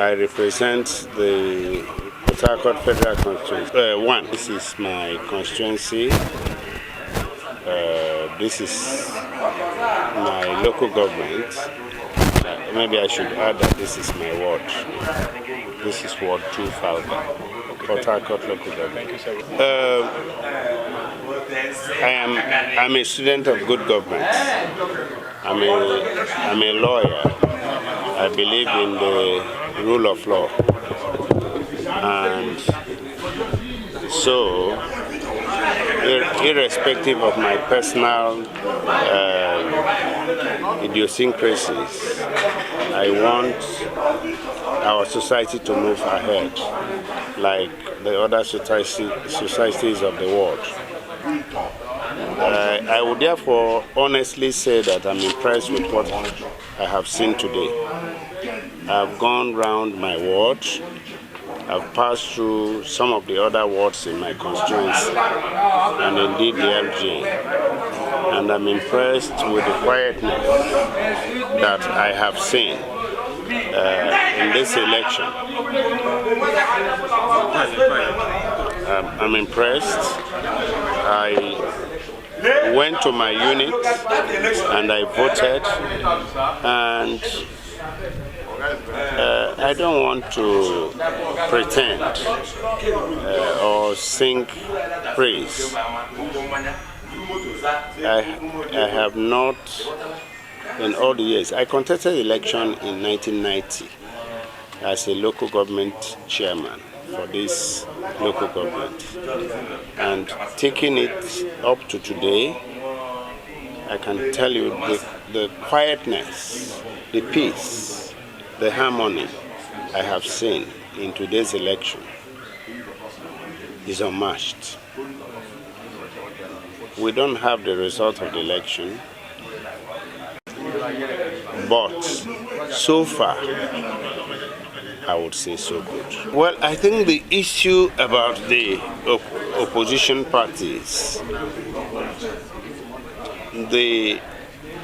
I represent the Port-Harcourt Federal Constituency. One, this is my constituency. This is my local government. Maybe I should add that this is my ward. This is Ward 2, Falga, Port-Harcourt local government. I'm a student of good government. I'm a lawyer. I believe in the rule of law. And so, irrespective of my personal idiosyncrasies, I want our society to move ahead like the other societies of the world. I would therefore honestly say that I'm impressed with what I have seen today. I've gone round my ward. I've passed through some of the other wards in my constituency and indeed the LGA. And I'm impressed with the quietness that I have seen in this election. I'm impressed. I went to my unit and I voted, and I don't want to pretend or sing praise. I have not, in all the years, I contested election in 1990 as a local government chairman for this local government. And taking it up to today, I can tell you the quietness, the peace, the harmony I have seen in today's election is unmatched. We don't have the result of the election, but so far, I would say so good. Well, I think the issue about the opposition parties,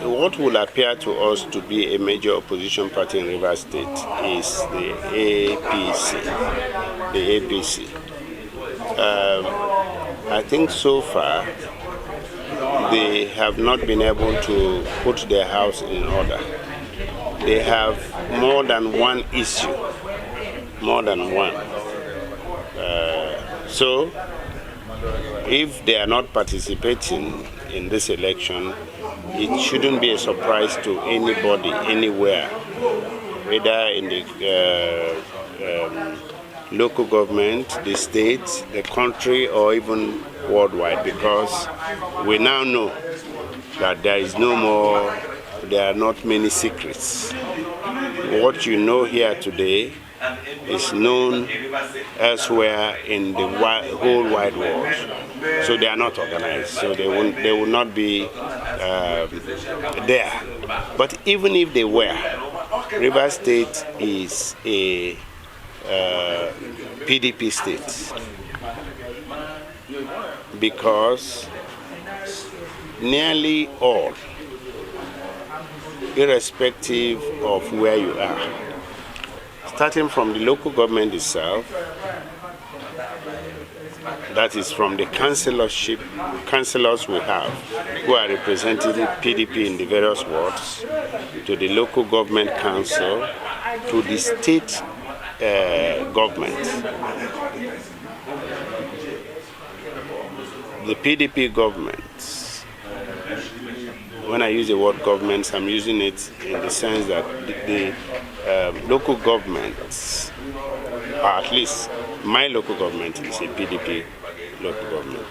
what will appear to us to be a major opposition party in Rivers State is the APC. The APC. I think so far they have not been able to put their house in order. They have more than one issue, more than one. So, if they are not participating in this election, it shouldn't be a surprise to anybody, anywhere, whether in the local government, the state, the country, or even worldwide, because we now know that there are not many secrets. What you know here today is known elsewhere in the whole wide world. So they are not organized, so they will not be there. But even if they were, Rivers State is a PDP state, because nearly all, irrespective of where you are, starting from the local government itself, that is from the councillors we have who are representing PDP in the various wards, to the local government council, to the state government. The PDP governments, when I use the word governments, I'm using it in the sense that the local governments, or at least my local government is a PDP local government.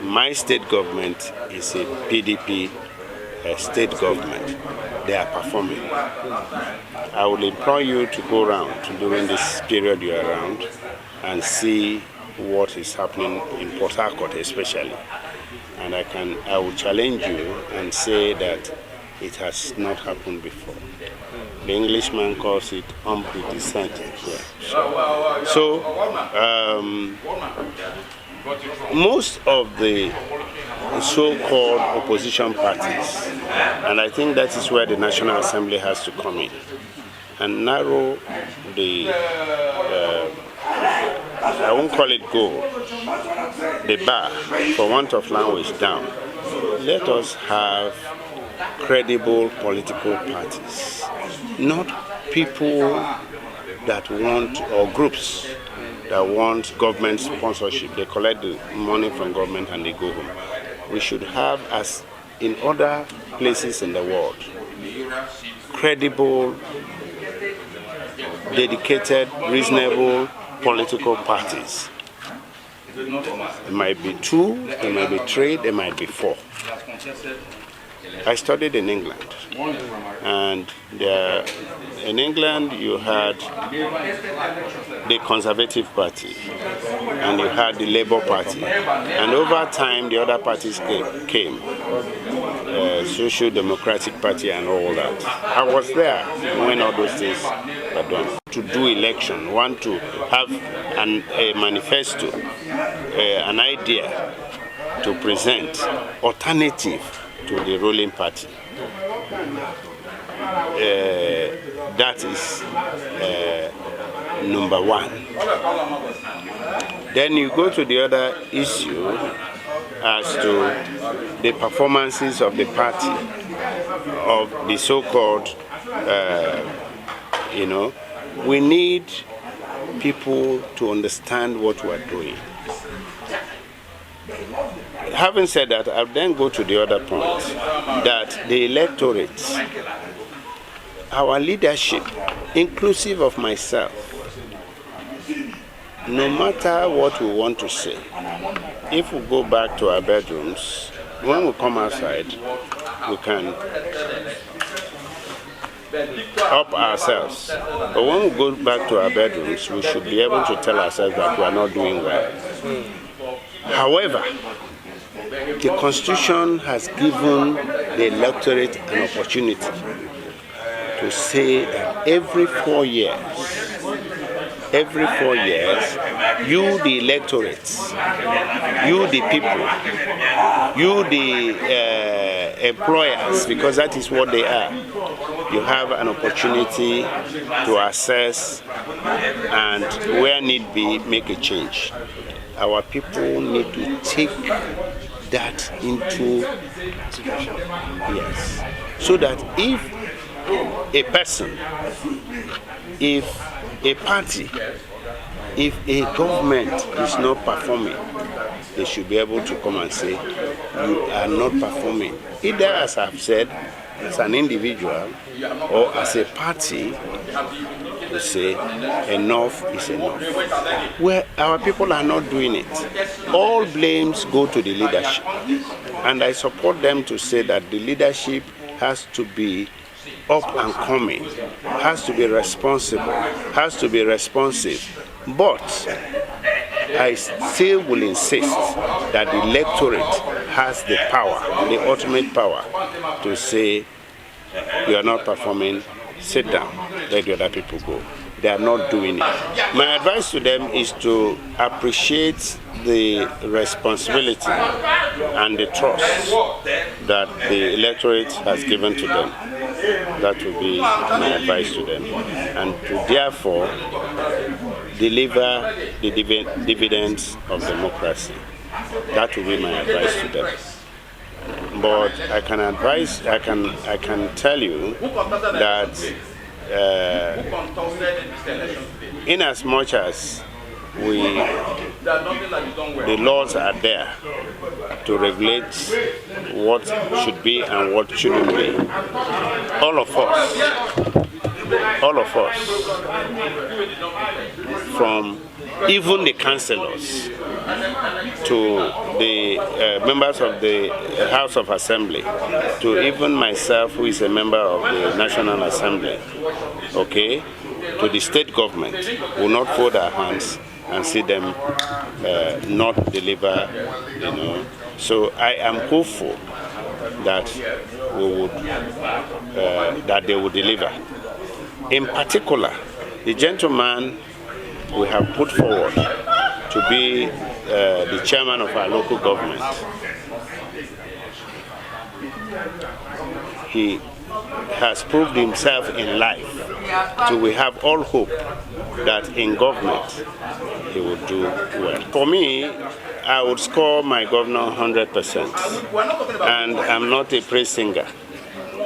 My state government is a PDP state government. They are performing. I will implore you to go around during this period you are around and see what is happening in Port-Harcourt especially. And I will challenge you and say that it has not happened before. The Englishman calls it unprecedented. Yeah. So most of the so-called opposition parties, and I think that is where the National Assembly has to come in, and narrow the, I won't call it goal, the bar, for want of language, down. Let us have credible political parties, not people that want, or groups that want government sponsorship. They collect the money from government and they go home. We should have, as in other places in the world, credible, dedicated, reasonable political parties. It might be 2, it might be 3, there might be 4. I studied in England, and in England you had the Conservative Party and you had the Labour Party, and over time the other parties came, Social Democratic Party and all that. I was there when all those things were done. To do election, want to have a manifesto, an idea to present alternative to the ruling party. That is number 1. Then you go to the other issue as to the performances of the party, of the so-called, we need people to understand what we are doing. Having said that, I'll then go to the other point, that the electorate, our leadership, inclusive of myself, no matter what we want to say, if we go back to our bedrooms, when we come outside, we can up ourselves. But when we go back to our bedrooms, we should be able to tell ourselves that we are not doing well. However, the Constitution has given the electorate an opportunity to say that every 4 years, you the electorates, you the people, you the employers, because that is what they are, you have an opportunity to assess and, where need be, make a change. Our people need to take that into, yes, so that if a person, if a party, if a government is not performing, they should be able to come and say, you are not performing. Either, as I've said, as an individual or as a party, to say enough is enough. Where our people are not doing it, all blames go to the leadership. And I support them to say that the leadership has to be up and coming, has to be responsible, has to be responsive. But I still will insist that the electorate has the power, the ultimate power, to say, you are not performing, sit down, let the other people go. They are not doing it. My advice to them is to appreciate the responsibility and the trust that the electorate has given to them. That will be my advice to them. And to therefore deliver the dividends of democracy. That will be my advice to them. But I can advise, I can tell you that in as much as the laws are there to regulate what should be and what shouldn't be, all of us, from even the councillors to the members of the House of Assembly, to even myself, who is a member of the National Assembly, okay, to the state government, will not fold our hands and see them not deliver, So I am hopeful that that they will deliver. In particular, the gentleman we have put forward to be the chairman of our local government, he has proved himself in life. So we have all hope that in government he will do well. For me, I would score my governor 100%. And I'm not a praise singer.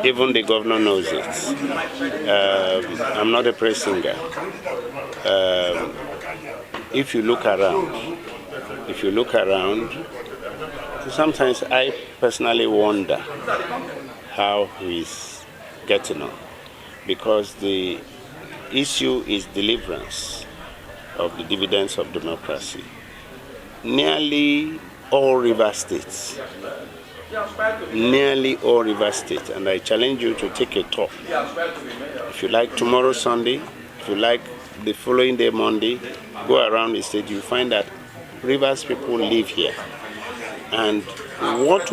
Even the governor knows it. I'm not a praise singer. If you look around, sometimes I personally wonder how he's getting on, because the issue is deliverance of the dividends of democracy. Nearly all river states, and I challenge you to take a tour. If you like tomorrow Sunday, if you like the following day Monday, go around the state, you find that Rivers people live here. And what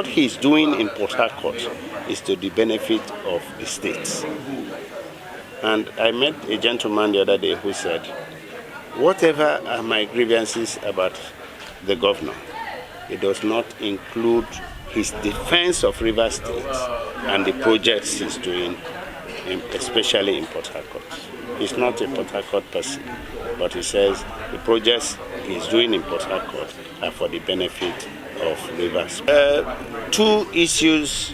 he's doing in Port-Harcourt is to the benefit of the state. And I met a gentleman the other day who said, whatever are my grievances about the governor, it does not include his defense of River State and the projects he's doing, especially in Port-Harcourt. He's not a Port-Harcourt person, but he says the projects he's doing in Port-Harcourt are for the benefit of Rivers. Two issues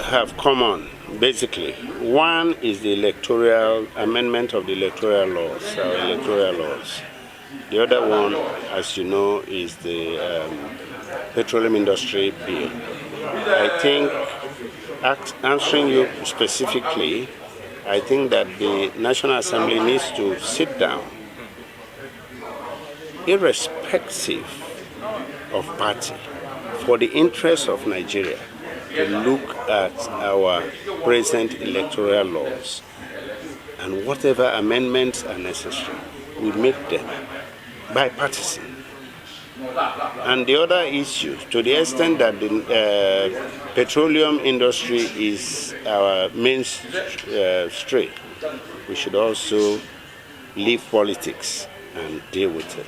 have come on, basically. One is the electoral amendment of the electoral laws, our electoral laws. The other one, as you know, is the petroleum industry bill. I think, answering you specifically, I think that the National Assembly needs to sit down, irrespective of party, for the interests of Nigeria, to look at our present electoral laws, and whatever amendments are necessary, we make them bipartisan. And the other issue, to the extent that the petroleum industry is our mainstay, we should also leave politics and deal with it.